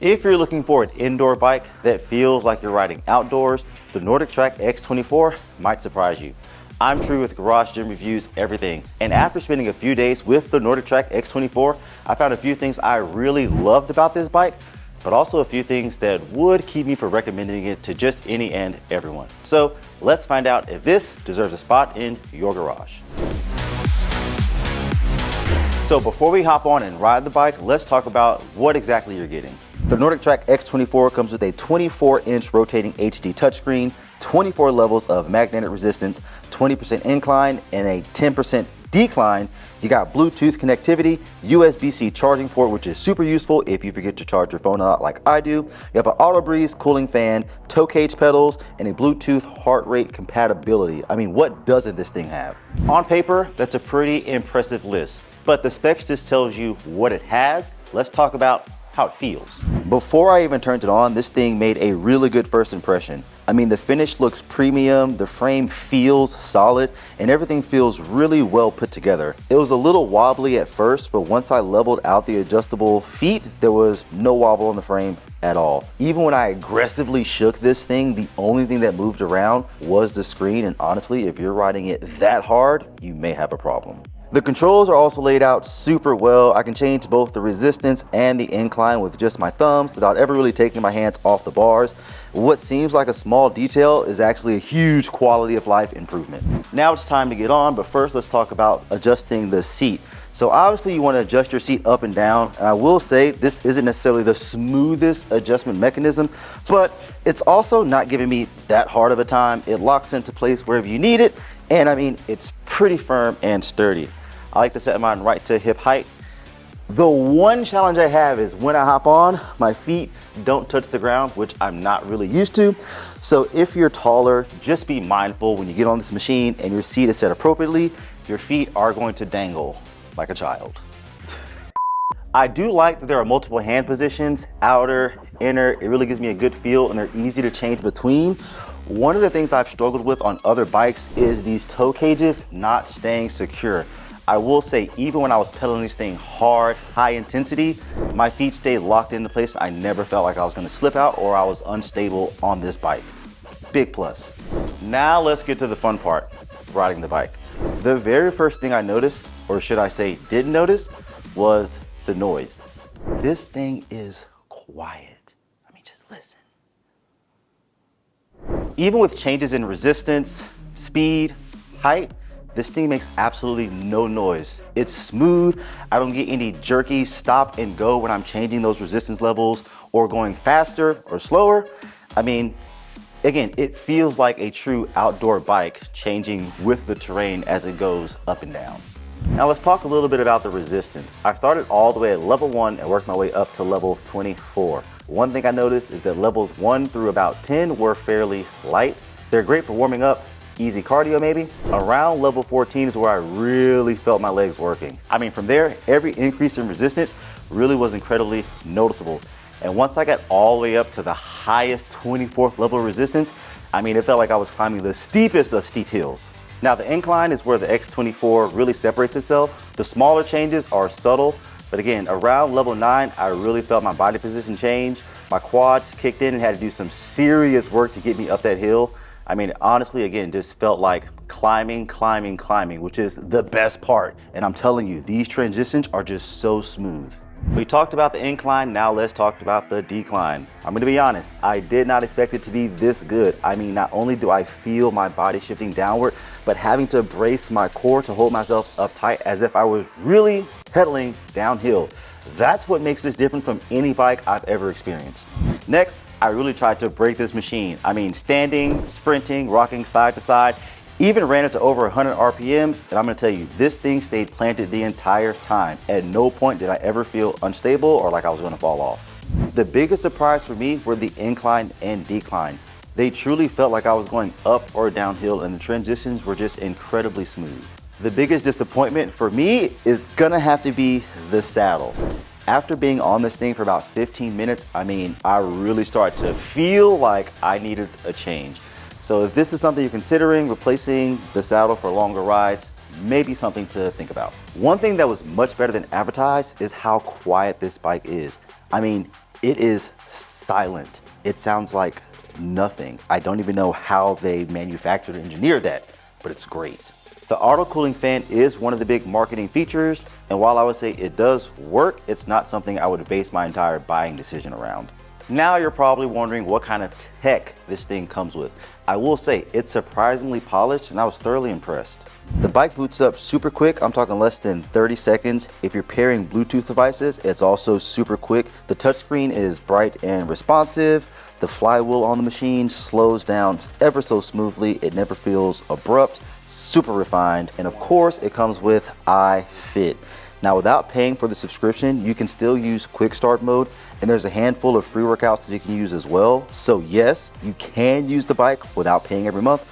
If you're looking for an indoor bike that feels like you're riding outdoors, the NordicTrack X24 might surprise you. I'm True with Garage Gym Reviews Everything, and after spending a few days with the NordicTrack X24, I found a few things I really loved about this bike, but also a few things that would keep me from recommending it to just any and everyone. So let's find out if this deserves a spot in your garage. So before we hop on and ride the bike, let's talk about what exactly you're getting. The NordicTrack X24 comes with a 24-inch rotating HD touchscreen, 24 levels of magnetic resistance, 20% incline, and a 10% decline. You got Bluetooth connectivity, USB-C charging port, which is super useful if you forget to charge your phone out like I do. You have an auto breeze cooling fan, toe cage pedals, and a Bluetooth heart rate compatibility. I mean, what doesn't this thing have? On paper, that's a pretty impressive list, but the specs just tells you what it has. Let's talk about how it feels. Before I even turned it on, this thing made a really good first impression. I mean, the finish looks premium, the frame feels solid, and everything feels really well put together. It was a little wobbly at first, but once I leveled out the adjustable feet, there was no wobble on the frame at all. Even when I aggressively shook this thing, the only thing that moved around was the screen, and honestly, if you're riding it that hard, you may have a problem. The controls are also laid out super well. I can change both the resistance and the incline with just my thumbs without ever really taking my hands off the bars. What seems like a small detail is actually a huge quality of life improvement. Now it's time to get on, but first let's talk about adjusting the seat. So obviously you want to adjust your seat up and down, and I will say this isn't necessarily the smoothest adjustment mechanism, but it's also not giving me that hard of a time. It locks into place wherever you need it, and I mean, it's pretty firm and sturdy. I like to set mine right to hip height. The one challenge I have is when I hop on, my feet don't touch the ground, which I'm not really used to. So if you're taller, just be mindful when you get on this machine and your seat is set appropriately, your feet are going to dangle like a child. I do like that there are multiple hand positions, outer, inner. It really gives me a good feel and they're easy to change between. One of the things I've struggled with on other bikes is these toe cages not staying secure. I will say, even when I was pedaling this thing hard, high intensity, my feet stayed locked into place. I never felt like I was gonna slip out or I was unstable on this bike. Big plus. Now let's get to the fun part, riding the bike. The very first thing I noticed, or should I say didn't notice, was the noise. This thing is quiet. I mean, just listen. Even with changes in resistance, speed, height, this thing makes absolutely no noise. It's smooth. I don't get any jerky stop and go when I'm changing those resistance levels or going faster or slower. I mean, again, it feels like a true outdoor bike changing with the terrain as it goes up and down. Now let's talk a little bit about the resistance. I started all the way at level 1 and worked my way up to level 24. One thing I noticed is that levels 1 through about 10 were fairly light. They're great for warming up, easy cardio maybe. Around level 14 is where I really felt my legs working. I mean, from there, every increase in resistance really was incredibly noticeable. And once I got all the way up to the highest 24th level of resistance, I mean, it felt like I was climbing the steepest of steep hills. Now the incline is where the X24 really separates itself. The smaller changes are subtle, but again, around level 9, I really felt my body position change. My quads kicked in and had to do some serious work to get me up that hill. I mean, honestly, again, just felt like climbing, which is the best part. And I'm telling you, these transitions are just so smooth. We talked about the incline, now let's talk about the decline. I'm gonna be honest, I did not expect it to be this good. I mean, not only do I feel my body shifting downward, but having to brace my core to hold myself uptight as if I was really pedaling downhill. That's what makes this different from any bike I've ever experienced. Next, I really tried to break this machine. I mean, standing, sprinting, rocking side to side, even ran it to over 100 RPMs, and I'm gonna tell you, this thing stayed planted the entire time. At no point did I ever feel unstable or like I was gonna fall off. The biggest surprise for me were the incline and decline. They truly felt like I was going up or downhill, and the transitions were just incredibly smooth. The biggest disappointment for me is gonna have to be the saddle. After being on this thing for about 15 minutes, I mean, I really started to feel like I needed a change. So if this is something you're considering, replacing the saddle for longer rides, maybe something to think about. One thing that was much better than advertised is how quiet this bike is. I mean, It is silent. It sounds like nothing. I don't even know how they manufactured and engineered that, but it's great. The auto cooling fan is one of the big marketing features, and while I would say it does work, it's not something I would base my entire buying decision around. Now you're probably wondering what kind of tech this thing comes with. I will say it's surprisingly polished and I was thoroughly impressed. The bike boots up super quick. I'm talking less than 30 seconds. If you're pairing Bluetooth devices, it's also super quick. The touchscreen is bright and responsive. The flywheel on the machine slows down ever so smoothly. It never feels abrupt, super refined. And of course, it comes with iFIT. Now, without paying for the subscription, you can still use quick start mode, and there's a handful of free workouts that you can use as well. So yes, you can use the bike without paying every month,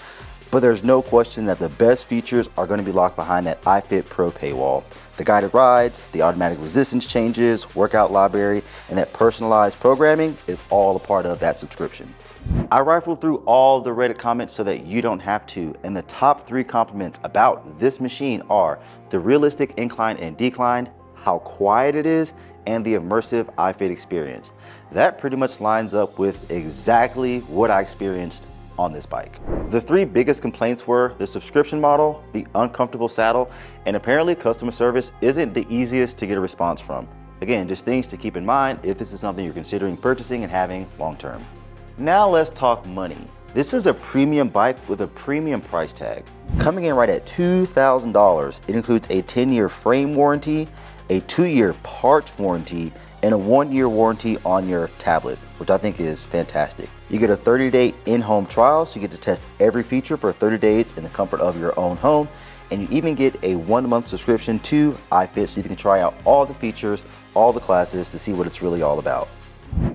but there's no question that the best features are going to be locked behind that iFIT Pro paywall. The guided rides, the automatic resistance changes, workout library, and that personalized programming is all a part of that subscription. I rifled through all the Reddit comments so that you don't have to, and the top 3 compliments about this machine are the realistic incline and decline, how quiet it is, and the immersive iFIT experience. That pretty much lines up with exactly what I experienced on this bike. The 3 biggest complaints were the subscription model, the uncomfortable saddle, and apparently customer service isn't the easiest to get a response from. Again, just things to keep in mind if this is something you're considering purchasing and having long term. Now let's talk money. This is a premium bike with a premium price tag. Coming in right at $2,000, it includes a 10-year frame warranty, a 2-year parts warranty, and a 1-year warranty on your tablet, which I think is fantastic. You get a 30-day in-home trial, so you get to test every feature for 30 days in the comfort of your own home, and you even get a 1-month subscription to iFIT, so you can try out all the features, all the classes to see what it's really all about.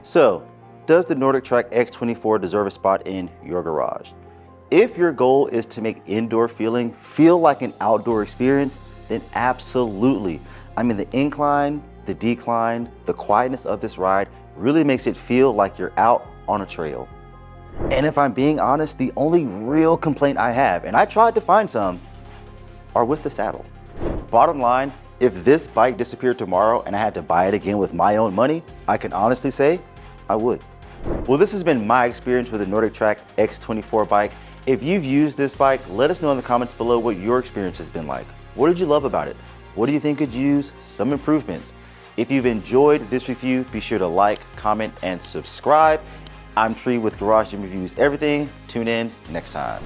So, does the NordicTrack X24 deserve a spot in your garage? If your goal is to make indoor feeling feel like an outdoor experience, then absolutely. I mean, the incline, the decline, the quietness of this ride really makes it feel like you're out on a trail. And if I'm being honest, the only real complaint I have, and I tried to find some, are with the saddle. Bottom line, if this bike disappeared tomorrow and I had to buy it again with my own money, I can honestly say I would. Well, this has been my experience with the NordicTrack X24 bike. If you've used this bike, let us know in the comments below what your experience has been like. What did you love about it? What do you think could use some improvements? If you've enjoyed this review, be sure to like, comment, and subscribe. I'm Tree with Garage Gym Reviews Everything. Tune in next time.